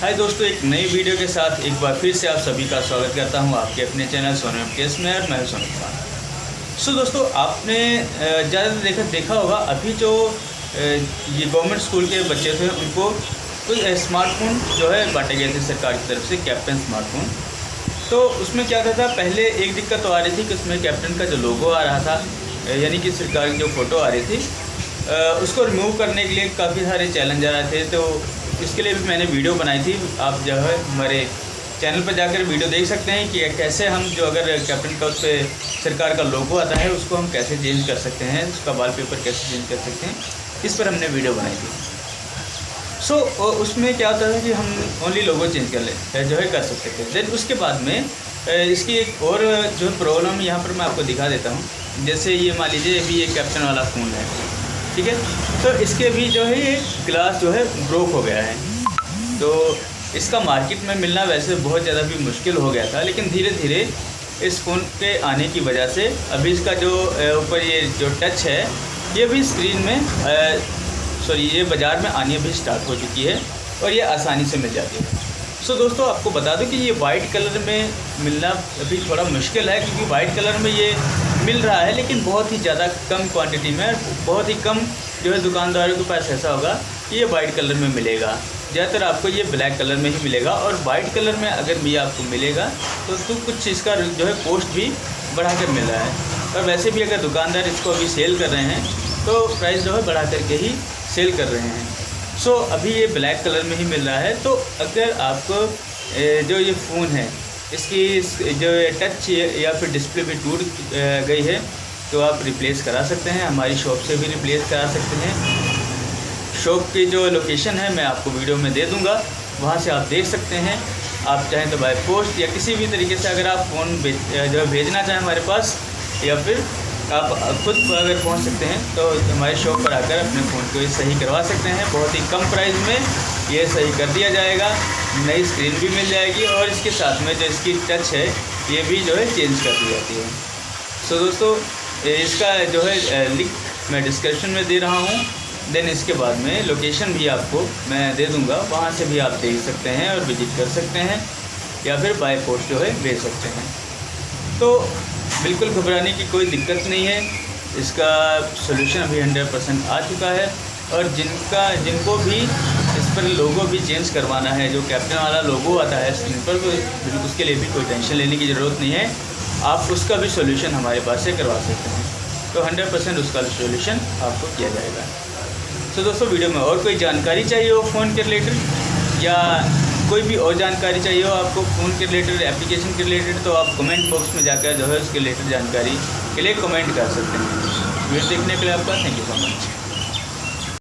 हाय दोस्तों, एक नई वीडियो के साथ एक बार फिर से आप सभी का स्वागत करता हूं आपके अपने चैनल सोनू MTS में। और मैं सोनू कुमार। सो दोस्तों, आपने ज़्यादा देखा होगा अभी जो ये गवर्नमेंट स्कूल के बच्चे थे उनको कुछ स्मार्टफोन जो है बांटे गए थे सरकार की तरफ से, कैप्टन स्मार्टफोन। तो उसमें क्या था, पहले एक दिक्कत तो आ रही थी कि उसमें कैप्टन का जो लोगो आ रहा था, यानी कि सरकार की जो फ़ोटो आ रही थी, उसको रिमूव करने के लिए काफ़ी सारे चैलेंज आ रहे थे। तो इसके लिए भी मैंने वीडियो बनाई थी। आप जो है हमारे चैनल पर जाकर वीडियो देख सकते हैं कि कैसे हम जो अगर कैप्टन का उस पर सरकार का लोगो आता है उसको हम कैसे चेंज कर सकते हैं, उसका वॉलपेपर कैसे चेंज कर सकते हैं, इस पर हमने वीडियो बनाई थी। सो उसमें क्या होता है कि हम ओनली लोगो चेंज कर सकते थे। देन उसके बाद में इसकी एक और जो प्रॉब्लम यहाँ पर मैं आपको दिखा देता हूँ। जैसे ये मान लीजिए अभी ये कैप्टन वाला फ़ोन है, ठीक है। तो इसके भी जो है ये ग्लास जो है ब्रोक हो गया है। तो इसका मार्केट में मिलना वैसे बहुत ज़्यादा भी मुश्किल हो गया था, लेकिन धीरे धीरे इस फ़ोन के आने की वजह से अभी इसका जो ऊपर ये जो टच है ये भी स्क्रीन में ये बाज़ार में आनी भी स्टार्ट हो चुकी है और ये आसानी से मिल जाती है। सो दोस्तों, आपको बता दूं कि ये वाइट कलर में मिलना अभी थोड़ा मुश्किल है, क्योंकि वाइट कलर में ये मिल रहा है लेकिन बहुत ही ज़्यादा कम क्वांटिटी में, बहुत ही कम जो है दुकानदारों के पास ऐसा होगा कि ये वाइट कलर में मिलेगा। ज़्यादातर आपको ये ब्लैक कलर में ही मिलेगा, और वाइट कलर में अगर भी आपको मिलेगा तो कुछ इसका जो है कॉस्ट भी बढ़ा कर मिल रहा है। और वैसे भी अगर दुकानदार इसको अभी सेल कर रहे हैं तो प्राइस जो है बढ़ा करके ही सेल कर रहे हैं। सो अभी ये ब्लैक कलर में ही मिल रहा है। तो अगर आपको जो ये फ़ोन है इसकी जो टच या फिर डिस्प्ले भी टूट गई है तो आप रिप्लेस करा सकते हैं, हमारी शॉप से भी रिप्लेस करा सकते हैं। शॉप की जो लोकेशन है मैं आपको वीडियो में दे दूंगा, वहाँ से आप देख सकते हैं। आप चाहें तो बाय पोस्ट या किसी भी तरीके से अगर आप फ़ोन जो भेजना चाहें हमारे पास, या फिर आप खुद अगर पहुंच सकते हैं तो हमारे शॉप पर आकर अपने फ़ोन को सही करवा सकते हैं। बहुत ही कम प्राइस में ये सही कर दिया जाएगा, नई स्क्रीन भी मिल जाएगी और इसके साथ में जो इसकी टच है ये भी जो है चेंज कर दी जाती है। सो दोस्तों, इसका जो है लिंक मैं डिस्क्रिप्शन में दे रहा हूँ। देन इसके बाद में लोकेशन भी आपको मैं दे दूँगा, वहाँ से भी आप देख सकते हैं और विजिट कर सकते हैं, या फिर बाय पोस्ट जो है भेज सकते हैं। तो बिल्कुल घबराने की कोई दिक्कत नहीं है, इसका सोल्यूशन अभी 100% आ चुका है। और जिनको भी इस पर लोगो भी चेंज करवाना है, जो कैप्टन वाला लोगो आता है स्क्रीन पर, बिल्कुल उसके लिए भी कोई टेंशन लेने की ज़रूरत नहीं है। आप उसका भी सोल्यूशन हमारे पास से करवा सकते हैं, तो 100% उसका सोल्यूशन आपको किया जाएगा। तो दोस्तों, वीडियो में और कोई जानकारी चाहिए हो फ़ोन के रिलेटेड, या कोई भी और जानकारी चाहिए हो आपको फ़ोन के रिलेटेड, एप्लीकेशन के रिलेटेड, तो आप कमेंट बॉक्स में जाकर जो है उसके रिलेटेड जानकारी के लिए कमेंट कर सकते हैं। वीडियो देखने के लिए आपका थैंक यू सो मच।